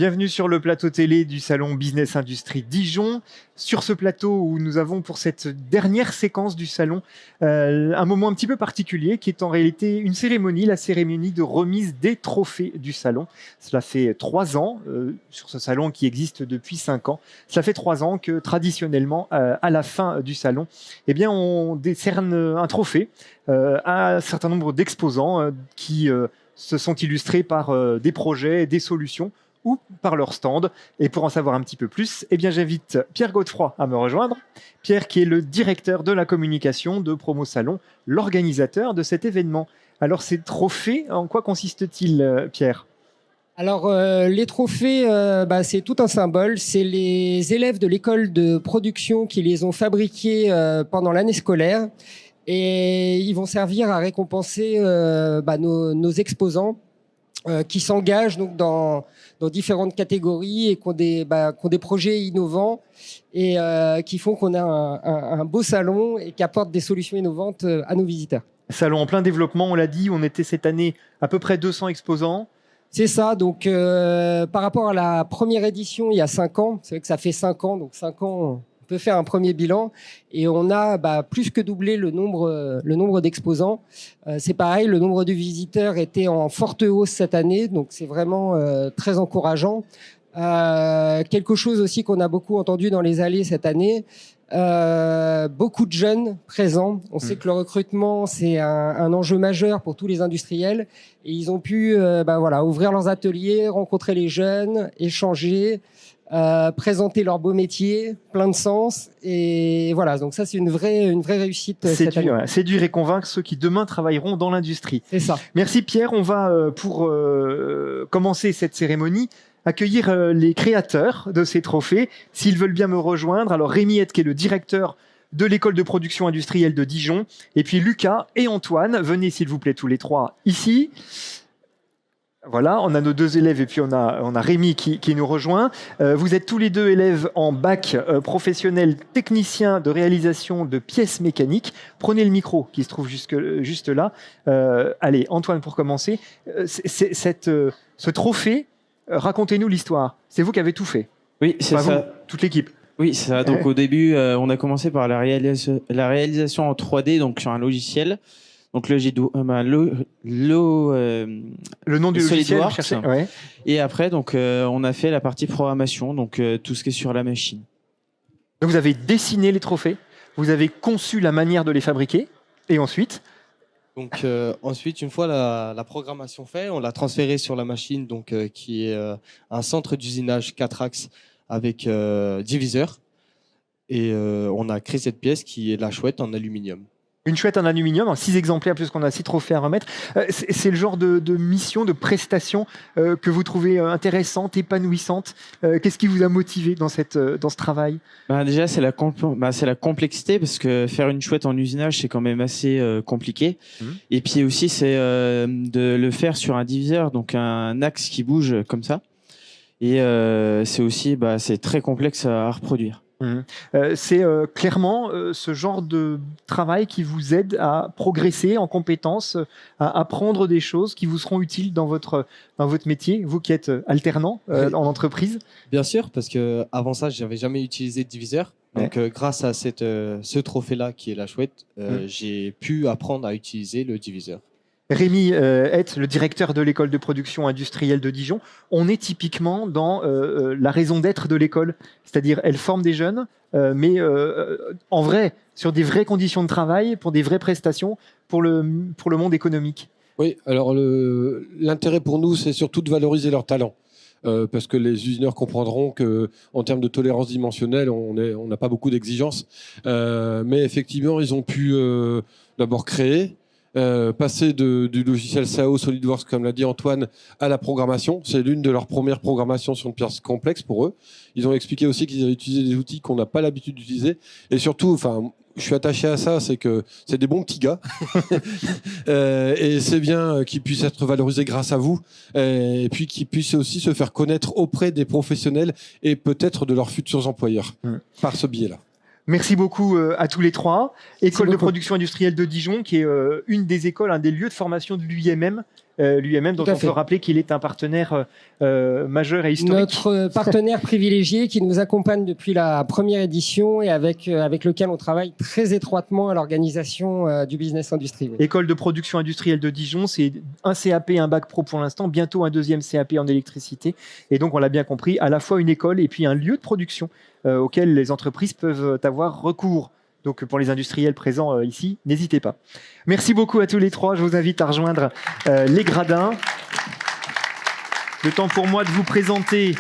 Bienvenue sur le plateau télé du salon Business Industrie Dijon. Sur ce plateau où nous avons pour cette dernière séquence du salon un moment un petit peu particulier qui est en réalité une cérémonie, la cérémonie de remise des trophées du salon. Cela fait 3 ans sur ce salon qui existe depuis 5 ans. Cela fait 3 ans que traditionnellement à la fin du salon, eh bien, on décerne un trophée à un certain nombre d'exposants qui se sont illustrés par des projets, des solutions ou par leur stand. Et pour en savoir un petit peu plus, eh bien, j'invite Pierre Godefroy à me rejoindre. Pierre qui est le directeur de la communication de Promo Salon, l'organisateur de cet événement. Alors ces trophées, en quoi consistent-ils, Pierre ? Alors les trophées, c'est tout un symbole. C'est les élèves de l'école de production qui les ont fabriqués pendant l'année scolaire. Et ils vont servir à récompenser nos exposants qui s'engagent donc dans différentes catégories et qui ont des projets innovants et qui font qu'on a un beau salon et qui apporte des solutions innovantes à nos visiteurs. Salon en plein développement, on l'a dit, on était cette année à peu près 200 exposants. C'est ça, donc par rapport à la première édition il y a 5 ans, c'est vrai que ça fait 5 ans, donc 5 ans on peut faire un premier bilan et on a plus que doublé le nombre d'exposants. C'est pareil, le nombre de visiteurs était en forte hausse cette année, donc c'est vraiment très encourageant. Quelque chose aussi qu'on a beaucoup entendu dans les allées cette année, beaucoup de jeunes présents. On sait que le recrutement, c'est un enjeu majeur pour tous les industriels. Et ils ont pu ouvrir leurs ateliers, rencontrer les jeunes, échanger, présenter leur beau métier, plein de sens. Et voilà, donc ça, c'est une vraie réussite cette année. Ouais, séduire et convaincre ceux qui demain travailleront dans l'industrie. C'est ça. Merci Pierre. On va, pour commencer cette cérémonie, accueillir les créateurs de ces trophées, s'ils veulent bien me rejoindre. Alors Rémi Hett, qui est le directeur de l'école de production industrielle de Dijon, et puis Lucas et Antoine, venez s'il vous plaît tous les 3 ici. Voilà, on a nos 2 élèves et puis on a Rémi qui nous rejoint. Vous êtes tous les 2 élèves en bac professionnel technicien de réalisation de pièces mécaniques. Prenez le micro qui se trouve juste là. Allez, Antoine, pour commencer, ce trophée, racontez-nous l'histoire. C'est vous qui avez tout fait. Oui, c'est ça. Vous, toute l'équipe. Oui, c'est ça. Donc au début, on a commencé par la réalisation en 3D, donc sur un logiciel. Donc le nom du logiciel, ouais. Et après, donc on a fait la partie programmation, donc tout ce qui est sur la machine. Donc vous avez dessiné les trophées, vous avez conçu la manière de les fabriquer, et ensuite. Donc ensuite, une fois la programmation faite, on l'a transféré sur la machine, donc qui est un centre d'usinage 4 axes avec diviseur, et on a créé cette pièce qui est la chouette en aluminium. Une chouette en aluminium, 6 exemplaires plus qu'on a 6 trophées à remettre. C'est le genre de mission, de prestation que vous trouvez intéressante, épanouissante. Qu'est-ce qui vous a motivé dans ce travail ? Déjà, c'est la complexité, parce que faire une chouette en usinage, c'est quand même assez compliqué. Et puis aussi, c'est de le faire sur un diviseur, donc un axe qui bouge comme ça. Et c'est aussi c'est très complexe à reproduire. C'est clairement ce genre de travail qui vous aide à progresser en compétences, à apprendre des choses qui vous seront utiles dans votre métier, vous qui êtes alternant en entreprise. Bien sûr, parce que avant ça, j'avais jamais utilisé de diviseur. Donc grâce à ce trophée-là qui est la chouette, j'ai pu apprendre à utiliser le diviseur. Rémi Hett, le directeur de l'école de production industrielle de Dijon, on est typiquement dans la raison d'être de l'école, c'est-à-dire elle forme des jeunes, mais en vrai, sur des vraies conditions de travail, pour des vraies prestations, pour le monde économique. Oui, alors l'intérêt pour nous, c'est surtout de valoriser leurs talents. Parce que les usineurs comprendront qu'en termes de tolérance dimensionnelle, on n'a pas beaucoup d'exigences. Mais effectivement, ils ont pu d'abord créer, passer du logiciel SAO SolidWorks, comme l'a dit Antoine, à la programmation. C'est l'une de leurs premières programmations sur une pièce complexe pour eux. Ils ont expliqué aussi qu'ils avaient utilisé des outils qu'on n'a pas l'habitude d'utiliser. Et surtout, je suis attaché à ça, c'est que c'est des bons petits gars. Et c'est bien qu'ils puissent être valorisés grâce à vous. Et puis qu'ils puissent aussi se faire connaître auprès des professionnels et peut-être de leurs futurs employeurs par ce biais-là. Merci beaucoup à tous les 3. École de production industrielle de Dijon, qui est une des écoles, un des lieux de formation de l'UIMM, l'UMM, dont on peut rappeler qu'il est un partenaire majeur et historique. Notre partenaire privilégié qui nous accompagne depuis la première édition et avec lequel on travaille très étroitement à l'organisation du Business Industrie. Oui. École de production industrielle de Dijon, c'est un CAP et un bac pro pour l'instant, bientôt un deuxième CAP en électricité. Et donc, on l'a bien compris, à la fois une école et puis un lieu de production auquel les entreprises peuvent avoir recours. Donc, pour les industriels présents ici, n'hésitez pas. Merci beaucoup à tous les trois. Je vous invite à rejoindre les gradins. Le temps pour moi de vous présenter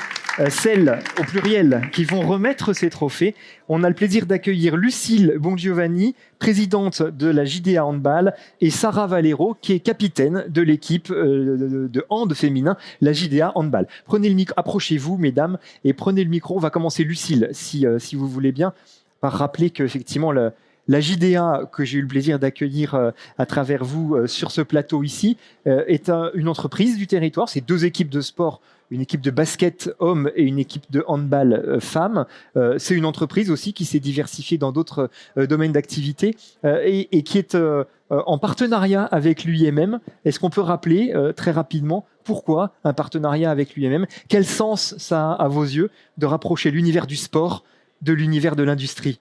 celles, au pluriel, qui vont remettre ces trophées. On a le plaisir d'accueillir Lucille Bongiovanni, présidente de la JDA Handball, et Sarah Valero, qui est capitaine de l'équipe de hand féminin, la JDA Handball. Prenez le micro, approchez-vous, mesdames, et prenez le micro. On va commencer, Lucille, si vous voulez bien, par rappeler qu'effectivement, la JDA, que j'ai eu le plaisir d'accueillir à travers vous sur ce plateau ici, est une entreprise du territoire. C'est 2 équipes de sport, une équipe de basket hommes et une équipe de handball femmes. C'est une entreprise aussi qui s'est diversifiée dans d'autres domaines d'activité et qui est en partenariat avec l'UIMM. Est-ce qu'on peut rappeler très rapidement pourquoi un partenariat avec l'UIMM? Quel sens ça a à vos yeux de rapprocher l'univers du sport de l'univers de l'industrie?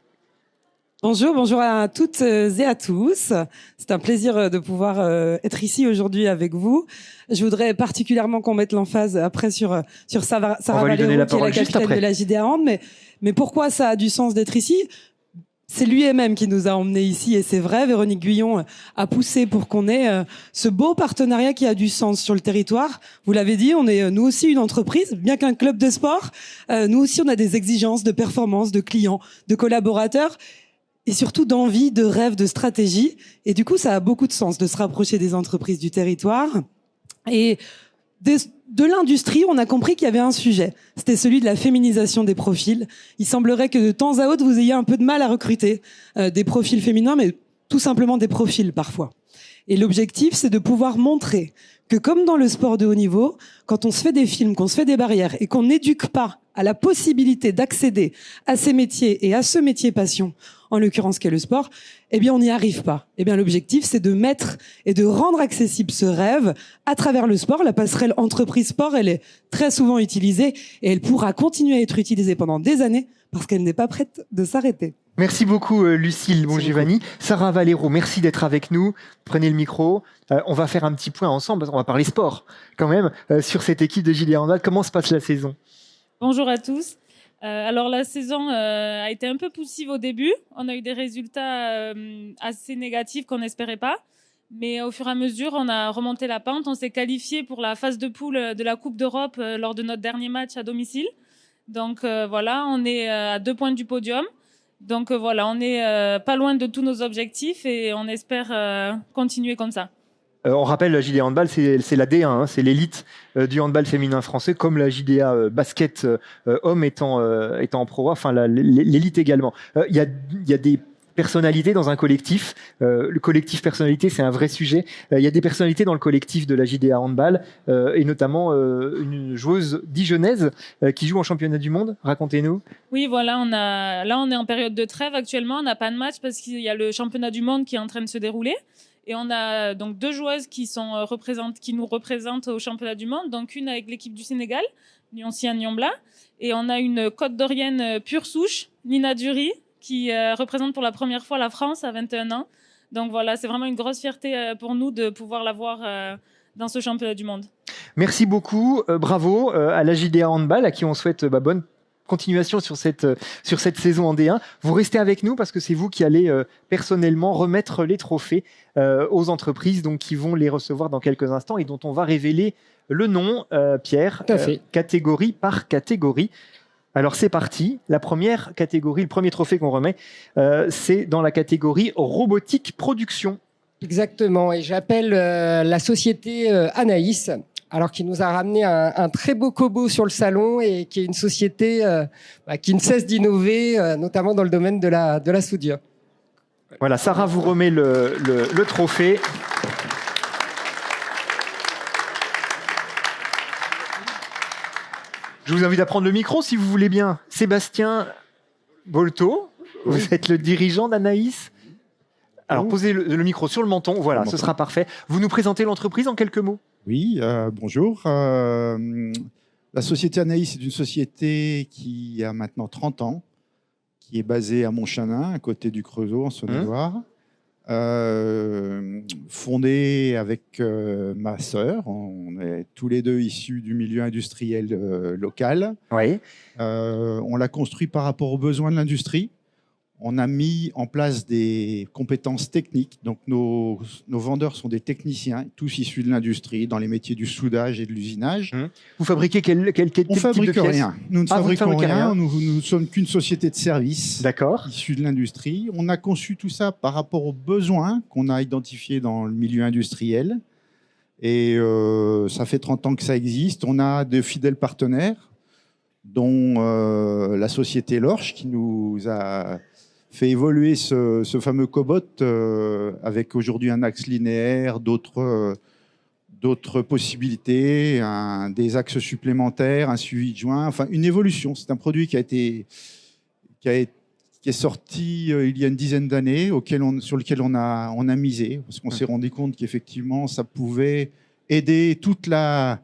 Bonjour à toutes et à tous. C'est un plaisir de pouvoir être ici aujourd'hui avec vous. Je voudrais particulièrement qu'on mette l'emphase après sur Sarah Valero, qui est la capitaine de la JDA Hand. Mais pourquoi ça a du sens d'être ici? C'est lui-même qui nous a emmenés ici, et c'est vrai, Véronique Guyon a poussé pour qu'on ait ce beau partenariat qui a du sens sur le territoire. Vous l'avez dit, on est nous aussi une entreprise, bien qu'un club de sport. Nous aussi, on a des exigences de performance, de clients, de collaborateurs, et surtout d'envie, de rêve, de stratégie. Et du coup, ça a beaucoup de sens de se rapprocher des entreprises du territoire. Et de l'industrie, on a compris qu'il y avait un sujet. C'était celui de la féminisation des profils. Il semblerait que de temps à autre, vous ayez un peu de mal à recruter des profils féminins, mais tout simplement des profils parfois. Et l'objectif, c'est de pouvoir montrer que comme dans le sport de haut niveau, quand on se fait des films, qu'on se fait des barrières et qu'on n'éduque pas à la possibilité d'accéder à ces métiers et à ce métier passion, en l'occurrence qu'est le sport, eh bien on n'y arrive pas. Eh bien l'objectif, c'est de mettre et de rendre accessible ce rêve à travers le sport. La passerelle entreprise sport, elle est très souvent utilisée et elle pourra continuer à être utilisée pendant des années parce qu'elle n'est pas prête de s'arrêter. Merci beaucoup Lucille Bongiovanni. Sarah Valero, merci d'être avec nous. Prenez le micro. On va faire un petit point ensemble, parce qu'on va parler sport quand même, sur cette équipe de JDA Handball. Comment se passe la saison? Bonjour à tous. Alors la saison a été un peu poussive au début. On a eu des résultats assez négatifs qu'on n'espérait pas. Mais au fur et à mesure, on a remonté la pente. On s'est qualifié pour la phase de poule de la Coupe d'Europe lors de notre dernier match à domicile. Donc voilà, on est à 2 points du podium. Donc voilà, on est pas loin de tous nos objectifs et on espère continuer comme ça. On rappelle, la JDA Handball, c'est la D1, hein, c'est l'élite du handball féminin français, comme la JDA basket homme étant en pro, enfin l'élite également. Il y a des personnalités dans un collectif. Le collectif personnalité, c'est un vrai sujet. Il y a des personnalités dans le collectif de la JDA Handball, et notamment une joueuse dijonnaise qui joue en championnat du monde. Racontez-nous. Oui, voilà, on est en période de trêve actuellement. On n'a pas de match parce qu'il y a le championnat du monde qui est en train de se dérouler. Et on a donc 2 joueuses qui nous représentent au championnat du monde. Donc une avec l'équipe du Sénégal, Nyoncia Nyombla, et on a une Côte d'Orienne pure souche, Nina Dury, qui représente pour la première fois la France à 21 ans. Donc voilà, c'est vraiment une grosse fierté pour nous de pouvoir l'avoir dans ce championnat du monde. Merci beaucoup, bravo à la JDA Handball, à qui on souhaite bonne continuation sur cette saison en D1. Vous restez avec nous parce que c'est vous qui allez personnellement remettre les trophées aux entreprises donc, qui vont les recevoir dans quelques instants et dont on va révéler le nom, Pierre, catégorie par catégorie. Alors c'est parti, la première catégorie, le premier trophée qu'on remet, c'est dans la catégorie robotique production. Exactement, et j'appelle la société Anaïs, alors qui nous a ramené un très beau Kobo sur le salon et qui est une société qui ne cesse d'innover, notamment dans le domaine de la soudure. Voilà, Sarah vous remet le trophée. Je vous invite à prendre le micro si vous voulez bien. Sébastien Bolto, vous êtes le dirigeant d'Anaïs. Alors posez le micro sur le menton, voilà, ce sera parfait. Vous nous présentez l'entreprise en quelques mots? Oui, bonjour. La société Anaïs est une société qui a maintenant 30 ans, qui est basée à Montchanin, à côté du Creusot, en Saône-et-Loire. Fondée avec ma sœur. On est tous les deux issus du milieu industriel local. Oui. On l'a construit par rapport aux besoins de l'industrie. On a mis en place des compétences techniques. Donc, nos vendeurs sont des techniciens, tous issus de l'industrie, dans les métiers du soudage et de l'usinage. Vous fabriquez quel type de pièces ? On fabrique rien. Nous ne fabriquons rien. rien. Nous ne sommes qu'une société de service issue de l'industrie. On a conçu tout ça par rapport aux besoins qu'on a identifiés dans le milieu industriel. Et ça fait 30 ans que ça existe. On a de fidèles partenaires, dont la société Lorch, qui nous a fait évoluer ce fameux cobot avec aujourd'hui un axe linéaire, d'autres possibilités, des axes supplémentaires, un suivi de joint, enfin une évolution. C'est un produit qui est sorti il y a une dizaine d'années, sur lequel on a misé, parce qu'on s'est rendu compte qu'effectivement ça pouvait aider toute la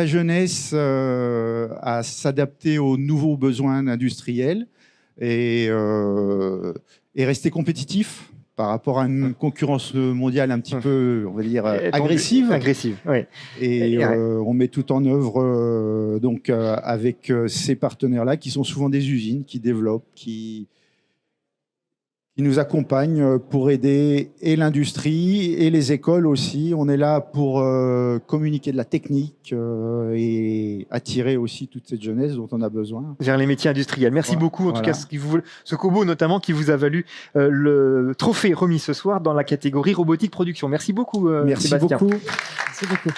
jeunesse à s'adapter aux nouveaux besoins industriels et rester compétitif par rapport à une concurrence mondiale un petit peu, on va dire, agressive. Agressive, oui. Et on met tout en œuvre avec ces partenaires-là qui sont souvent des usines, qui développent, qui nous accompagnent pour aider et l'industrie et les écoles aussi. On est là pour communiquer de la technique et attirer aussi toute cette jeunesse dont on a besoin. Vers les métiers industriels. Merci beaucoup, en tout cas, ce Kobo notamment qui vous a valu le trophée remis ce soir dans la catégorie robotique production. Merci beaucoup, Sébastien. Merci beaucoup.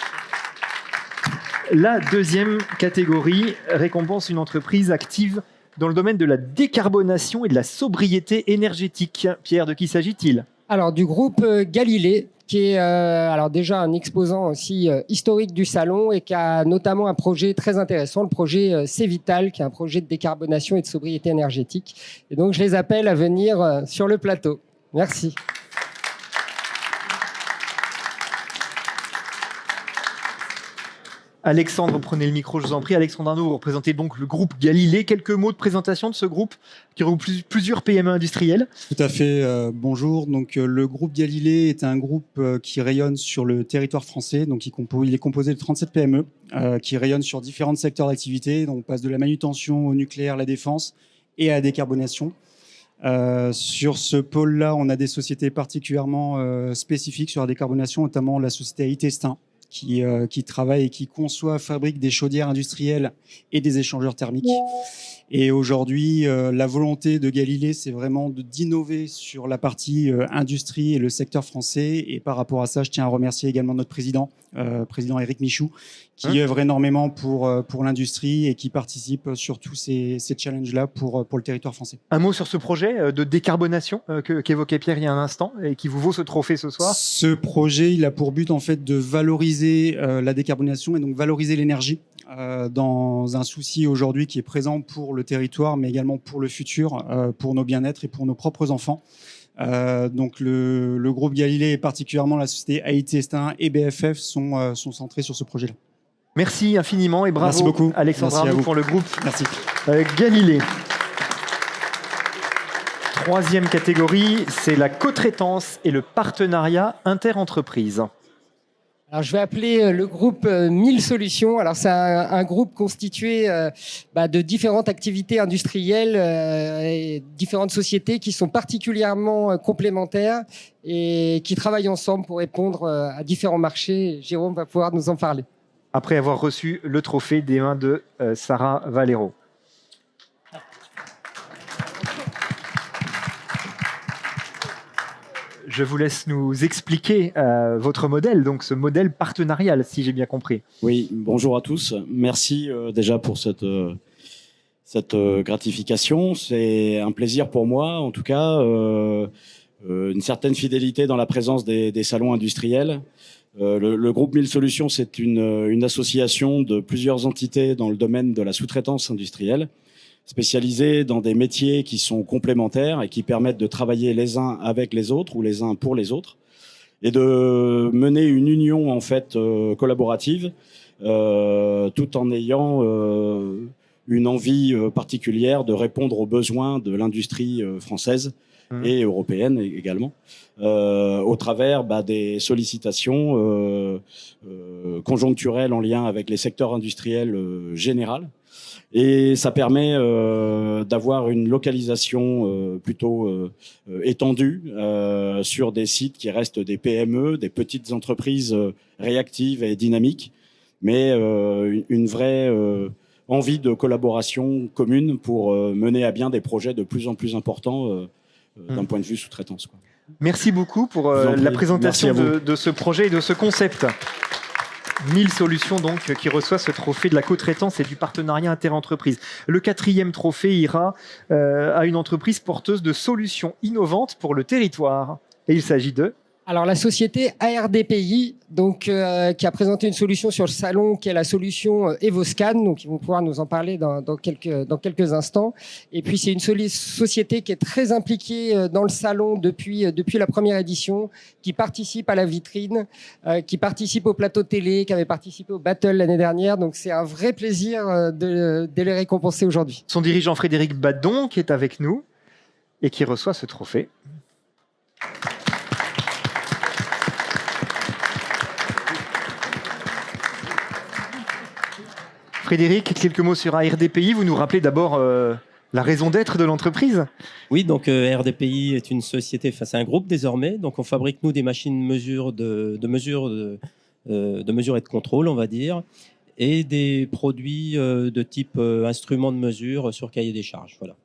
La deuxième catégorie récompense une entreprise active dans le domaine de la décarbonation et de la sobriété énergétique. Pierre, de qui s'agit-il ? Alors, du groupe Galilée, qui est alors déjà un exposant aussi historique du salon et qui a notamment un projet très intéressant, le projet Cvital, qui est un projet de décarbonation et de sobriété énergétique. Et donc, je les appelle à venir sur le plateau. Merci. Alexandre, prenez le micro, je vous en prie. Alexandre Arnaud, vous représentez donc le groupe Galilée. Quelques mots de présentation de ce groupe qui regroupe plusieurs PME industrielles. Tout à fait. Bonjour. Donc, le groupe Galilée est un groupe qui rayonne sur le territoire français. Donc, il est composé de 37 PME qui rayonnent sur différents secteurs d'activité. Donc, on passe de la manutention au nucléaire, la défense et à la décarbonation. Sur ce pôle-là, on a des sociétés particulièrement spécifiques sur la décarbonation, notamment la société AIT Estin, qui travaille et qui conçoit, fabrique des chaudières industrielles et des échangeurs thermiques. Et aujourd'hui, la volonté de Galilée, c'est vraiment d'innover sur la partie industrie et le secteur français. Et par rapport à ça, je tiens à remercier également notre président Éric Michou, qui œuvre énormément pour l'industrie et qui participe sur tous ces challenges-là pour le territoire français. Un mot sur ce projet de décarbonation qu'évoquait Pierre il y a un instant et qui vous vaut ce trophée ce soir. Ce projet, il a pour but en fait de valoriser la décarbonation et donc valoriser l'énergie dans un souci aujourd'hui qui est présent pour le territoire, mais également pour le futur, pour nos bien-être et pour nos propres enfants. Donc le groupe Galilée et particulièrement la société AIT Estin et BFF sont centrés sur ce projet-là. Merci infiniment et bravo. Merci beaucoup. Alexandre Arnaud pour le groupe Merci. Galilée. Troisième catégorie, c'est la co-traitance et le partenariat inter-entreprise. Alors, je vais appeler le groupe 1000 Solutions. Alors, c'est un groupe constitué de différentes activités industrielles et différentes sociétés qui sont particulièrement complémentaires et qui travaillent ensemble pour répondre à différents marchés. Jérôme va pouvoir nous en parler. Après avoir reçu le trophée des mains de Sarah Valero. Je vous laisse nous expliquer votre modèle, donc ce modèle partenarial, si j'ai bien compris. Oui, bonjour à tous. Merci déjà pour cette gratification. C'est un plaisir pour moi, en tout cas, une certaine fidélité dans la présence des salons industriels. Le groupe 1000 Solutions, c'est une association de plusieurs entités dans le domaine de la sous-traitance industrielle, spécialisés dans des métiers qui sont complémentaires et qui permettent de travailler les uns avec les autres ou les uns pour les autres. et de mener une union en fait collaborative, tout en ayant une envie particulière de répondre aux besoins de l'industrie française et européenne également, au travers des sollicitations conjoncturelles en lien avec les secteurs industriels généraux. Et ça permet d'avoir une localisation plutôt étendue sur des sites qui restent des PME, des petites entreprises réactives et dynamiques, mais une vraie envie de collaboration commune pour mener à bien des projets de plus en plus importants d'un point de vue sous-traitance, quoi. Merci beaucoup pour la présentation de ce projet et de ce concept. 1000 solutions donc qui reçoit ce trophée de la co-traitance et du partenariat interentreprises. Le 4e trophée ira à une entreprise porteuse de solutions innovantes pour le territoire. Et il s'agit de... Alors la société ARDPI, donc qui a présenté une solution sur le salon, qui est la solution Evoscan, donc ils vont pouvoir nous en parler dans quelques instants. Et puis c'est une société qui est très impliquée dans le salon depuis la première édition, qui participe à la vitrine, qui participe au plateau télé, qui avait participé au battle l'année dernière. Donc c'est un vrai plaisir de les récompenser aujourd'hui. Son dirigeant Frédéric Badon qui est avec nous et qui reçoit ce trophée. Frédéric, quelques mots sur ARDPI. Vous nous rappelez d'abord la raison d'être de l'entreprise? Oui, donc ARDPI est une société, c'est un groupe désormais. Donc on fabrique nous des machines de mesure et de contrôle, on va dire, et des produits de type instruments de mesure sur cahier des charges. Voilà.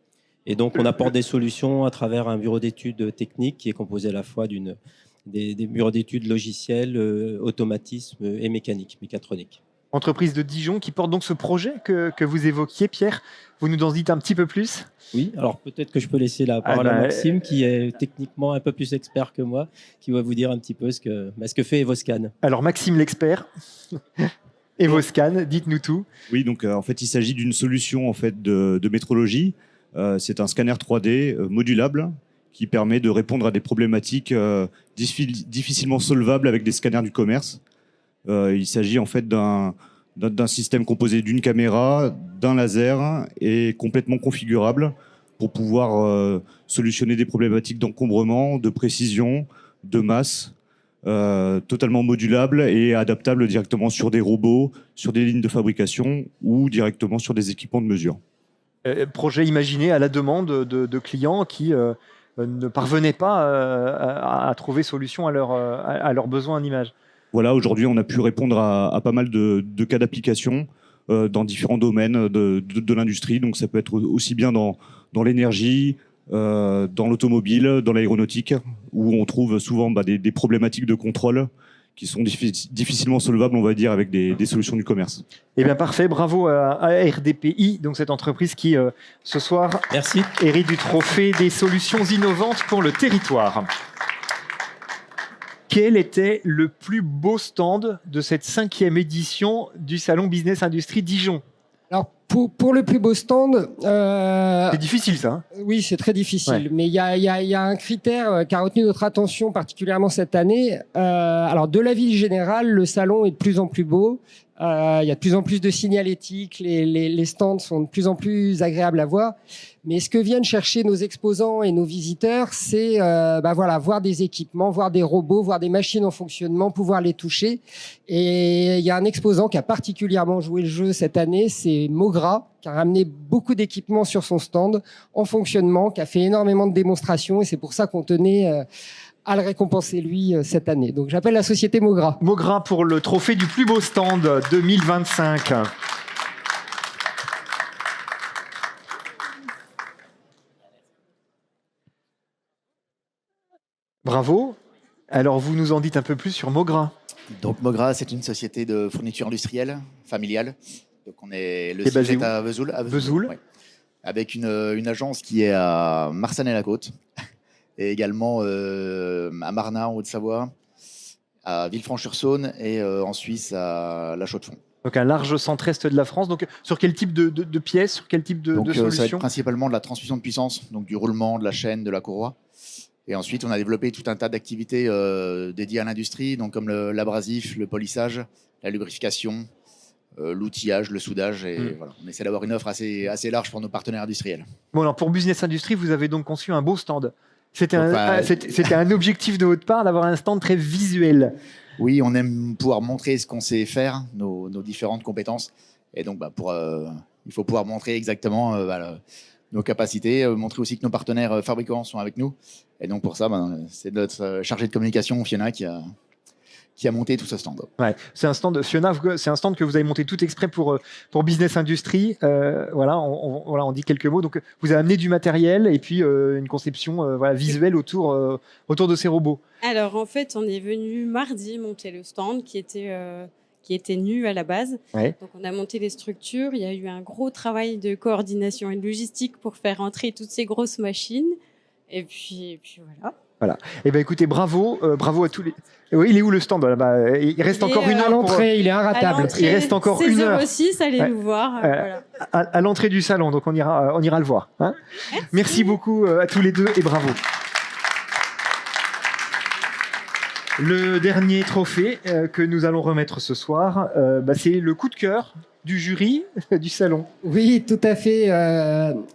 Et donc on apporte des solutions à travers un bureau d'études techniques qui est composé à la fois des bureaux d'études logiciels, automatisme et mécatronique. Entreprise de Dijon qui porte donc ce projet que vous évoquiez, Pierre. Vous nous en dites un petit peu plus? Oui, alors peut-être que je peux laisser la parole à Maxime, qui est techniquement un peu plus expert que moi, qui va vous dire un petit peu ce que fait Evoscan. Alors Maxime l'expert, Evoscan, dites-nous tout. Oui, donc en fait il s'agit d'une solution en fait de métrologie. C'est un scanner 3D modulable qui permet de répondre à des problématiques difficilement solvables avec des scanners du commerce. Il s'agit en fait d'un système composé d'une caméra, d'un laser et complètement configurable pour pouvoir solutionner des problématiques d'encombrement, de précision, de masse, totalement modulable et adaptable directement sur des robots, sur des lignes de fabrication ou directement sur des équipements de mesure. Projet imaginé à la demande de clients qui ne parvenaient pas à trouver solution à leurs besoins en image. Voilà, aujourd'hui, on a pu répondre à pas mal de cas d'application dans différents domaines de l'industrie. Donc, ça peut être aussi bien dans l'énergie, dans l'automobile, dans l'aéronautique, où on trouve souvent des problématiques de contrôle qui sont difficilement solvables, on va dire, avec des solutions du commerce. Eh bien, parfait. Bravo à RDPI, donc cette entreprise qui, ce soir, hérite du trophée des solutions innovantes pour le territoire. Quel était le plus beau stand de cette 5e édition du Salon Business Industrie Dijon? Alors, pour le plus beau stand... c'est difficile, ça. Hein, oui, c'est très difficile. Ouais. Mais il y a un critère qui a retenu notre attention particulièrement cette année. Alors, de l'avis général, le salon est de plus en plus beau. Il y a de plus en plus de signalétique. Les stands sont de plus en plus agréables à voir. Mais ce que viennent chercher nos exposants et nos visiteurs, c'est voir des équipements, voir des robots, voir des machines en fonctionnement, pouvoir les toucher. Et il y a un exposant qui a particulièrement joué le jeu cette année, c'est Mogra, qui a ramené beaucoup d'équipements sur son stand en fonctionnement, qui a fait énormément de démonstrations. Et c'est pour ça qu'on tenait à le récompenser, lui, cette année. Donc j'appelle la société Mogra. Mogra pour le trophée du plus beau stand 2025. Bravo. Alors, vous nous en dites un peu plus sur Mogra. Donc, Mogra, c'est une société de fourniture industrielle, familiale. Donc, le siège est à Vesoul. Vesoul. Ouais. Avec une agence qui est à Marsanne-la-Côte et également à Marnat, en Haute-Savoie, à Villefranche-sur-Saône et en Suisse, à La Chaux-de-Fonds. Donc, un large centre-est de la France. Donc, sur quel type de pièces, sur quel type de solutions? Ça va être principalement de la transmission de puissance, donc du roulement, de la chaîne, de la courroie. Et ensuite, on a développé tout un tas d'activités dédiées à l'industrie, donc comme l'abrasif, le polissage, la lubrification, l'outillage, le soudage. Et voilà, on essaie d'avoir une offre assez large pour nos partenaires industriels. Bon, alors pour Business Industrie, vous avez donc conçu un beau stand. C'était un objectif de votre part d'avoir un stand très visuel. Oui, on aime pouvoir montrer ce qu'on sait faire, nos différentes compétences. Et donc, il faut pouvoir montrer exactement nos capacités, montrer aussi que nos partenaires fabricants sont avec nous. Et donc, pour ça, c'est notre chargé de communication, Fiona, qui a monté tout ce stand. Ouais, c'est un stand, Fiona, c'est un stand que vous avez monté tout exprès pour Business Industry. On dit quelques mots. Donc, vous avez amené du matériel et puis une conception visuelle autour de ces robots. Alors, en fait, on est venu mardi monter le stand qui était nu à la base. Ouais. Donc, on a monté les structures. Il y a eu un gros travail de coordination et de logistique pour faire entrer toutes ces grosses machines. Et puis voilà. Voilà. Eh ben écoutez, bravo à tous les. Oui, il est où le stand là-bas? Il reste encore une heure. À l'entrée, il est inratable. Il reste encore une heure. 06, allez nous voir. Voilà. À l'entrée du salon, donc on ira le voir. Hein. Merci beaucoup à tous les deux et bravo. Le dernier trophée que nous allons remettre ce soir, c'est le coup de cœur du jury du salon. Oui, tout à fait.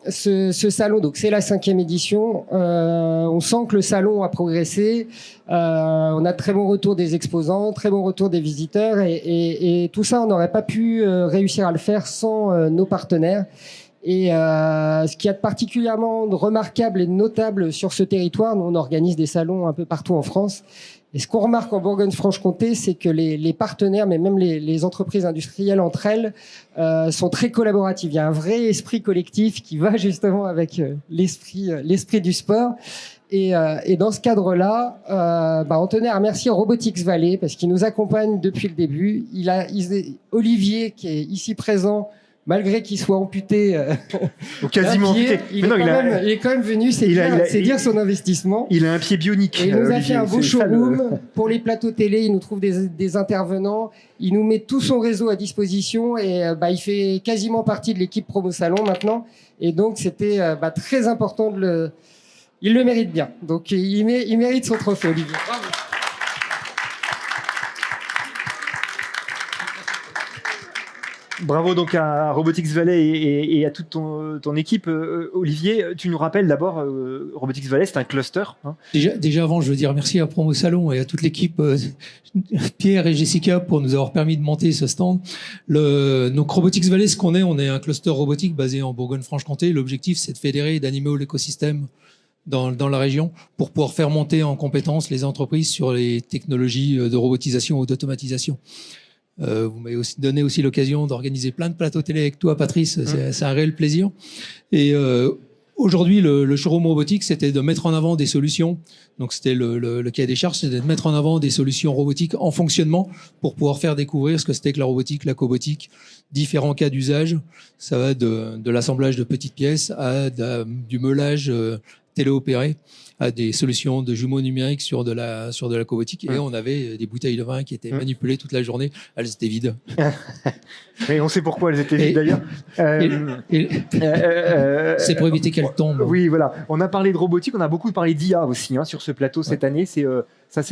Ce salon, donc c'est la 5e édition. On sent que le salon a progressé. On a de très bons retours des exposants, très bons retours des visiteurs, et tout ça, on n'aurait pas pu réussir à le faire sans nos partenaires. Et ce qu'il y a de particulièrement remarquable et notable sur ce territoire, nous on organise des salons un peu partout en France. Et ce qu'on remarque en Bourgogne-Franche-Comté, c'est que les partenaires, mais même les entreprises industrielles entre elles, sont très collaboratives. Il y a un vrai esprit collectif qui va justement avec l'esprit du sport. Et dans ce cadre-là, on tenait à remercier Robotics Valley parce qu'il nous accompagne depuis le début. Olivier, qui est ici présent, malgré qu'il soit amputé, quasiment amputé. Il est quand même venu, c'est dire son investissement. Il a un pied bionique. Et il nous a fait un beau showroom pour les plateaux télé. Il nous trouve des intervenants. Il nous met tout son réseau à disposition et il fait quasiment partie de l'équipe Promo Salon maintenant. Et donc c'était très important il le mérite bien. Donc il mérite son trophée, Olivier. Bravo. Bravo donc à Robotics Valley et à toute ton équipe. Olivier, tu nous rappelles d'abord, Robotics Valley, c'est un cluster. Hein. Déjà avant, je veux dire merci à Promo Salon et à toute l'équipe, Pierre et Jessica, pour nous avoir permis de monter ce stand. Donc Robotics Valley, on est un cluster robotique basé en Bourgogne-Franche-Comté. L'objectif, c'est de fédérer et d'animer l'écosystème dans la région pour pouvoir faire monter en compétences les entreprises sur les technologies de robotisation ou d'automatisation. Vous m'avez aussi donné l'occasion d'organiser plein de plateaux télé avec toi, Patrice. C'est un réel plaisir. Et aujourd'hui, le showroom robotique, c'était de mettre en avant des solutions. Donc, c'était le cahier des charges, c'était de mettre en avant des solutions robotiques en fonctionnement pour pouvoir faire découvrir ce que c'était que la robotique, la cobotique, différents cas d'usage. Ça va de l'assemblage de petites pièces à du meulage téléopéré, à des solutions de jumeaux numériques sur de la cobotique. Et on avait des bouteilles de vin qui étaient manipulées toute la journée. Elles étaient vides. Et on sait pourquoi elles étaient vides d'ailleurs. C'est pour éviter qu'elles tombent. Oui, voilà. On a parlé de robotique, on a beaucoup parlé d'IA aussi sur ce plateau cette année. C'est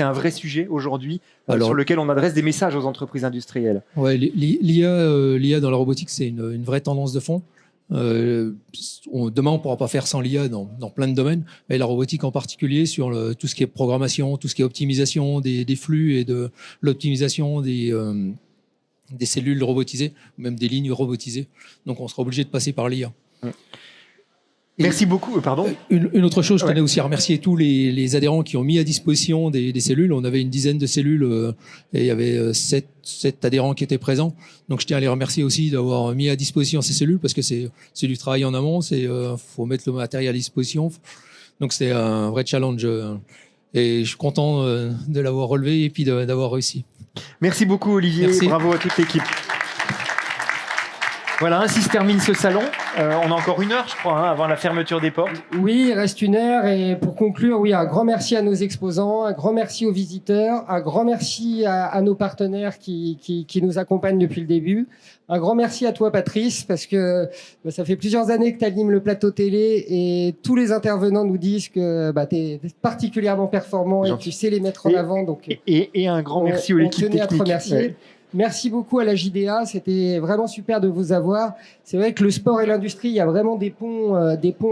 un vrai sujet aujourd'hui sur lequel on adresse des messages aux entreprises industrielles. Ouais, l'IA dans la robotique, c'est une vraie tendance de fond. Demain, on pourra pas faire sans l'IA dans plein de domaines, mais la robotique en particulier sur tout ce qui est programmation, tout ce qui est optimisation des flux et de l'optimisation des cellules robotisées, ou même des lignes robotisées. Donc, on sera obligé de passer par l'IA. Merci beaucoup. Pardon. Une autre chose, je tenais aussi à remercier tous les adhérents qui ont mis à disposition des cellules. On avait une dizaine de cellules et il y avait 7 adhérents qui étaient présents. Donc je tiens à les remercier aussi d'avoir mis à disposition ces cellules parce que c'est du travail en amont. Faut mettre le matériel à disposition. Donc c'est un vrai challenge et je suis content de l'avoir relevé et puis d'avoir réussi. Merci beaucoup Olivier. Merci. Bravo à toute l'équipe. Voilà, ainsi se termine ce salon. On a encore 1 heure, je crois, avant la fermeture des portes. Oui, il reste 1 heure. Et pour conclure, oui, un grand merci à nos exposants, un grand merci aux visiteurs, un grand merci à nos partenaires qui nous accompagnent depuis le début. Un grand merci à toi, Patrice, parce que ça fait plusieurs années que tu animes le plateau télé et tous les intervenants nous disent que tu es particulièrement performant et tu sais les mettre en avant. Donc, et un grand merci aux l'équipe technique. On tenait à te remercier. Ouais. Merci beaucoup à la JDA, c'était vraiment super de vous avoir. C'est vrai que le sport et l'industrie, il y a vraiment des ponts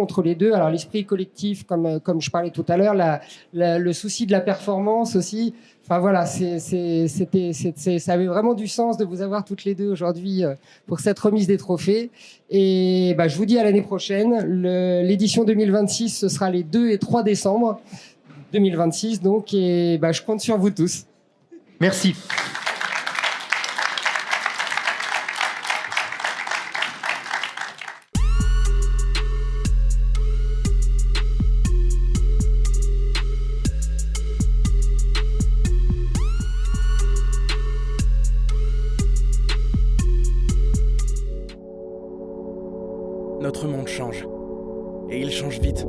entre les deux. Alors l'esprit collectif, comme je parlais tout à l'heure, le souci de la performance aussi. Enfin voilà, ça avait vraiment du sens de vous avoir toutes les deux aujourd'hui pour cette remise des trophées. Et je vous dis à l'année prochaine. L'édition 2026, ce sera les 2 et 3 décembre 2026. Donc, et je compte sur vous tous. Merci. Notre monde change. Et il change vite.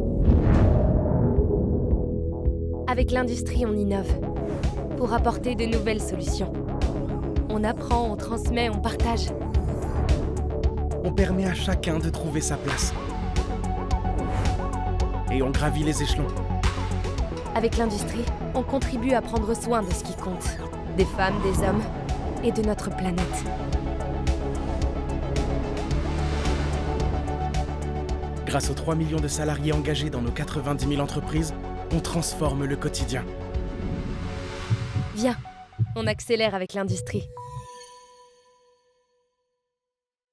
Avec l'industrie, on innove pour apporter de nouvelles solutions. On apprend, on transmet, on partage. On permet à chacun de trouver sa place. Et on gravit les échelons. Avec l'industrie, on contribue à prendre soin de ce qui compte. Des femmes, des hommes et de notre planète. Grâce aux 3 millions de salariés engagés dans nos 90 000 entreprises, on transforme le quotidien. Viens, on accélère avec l'industrie.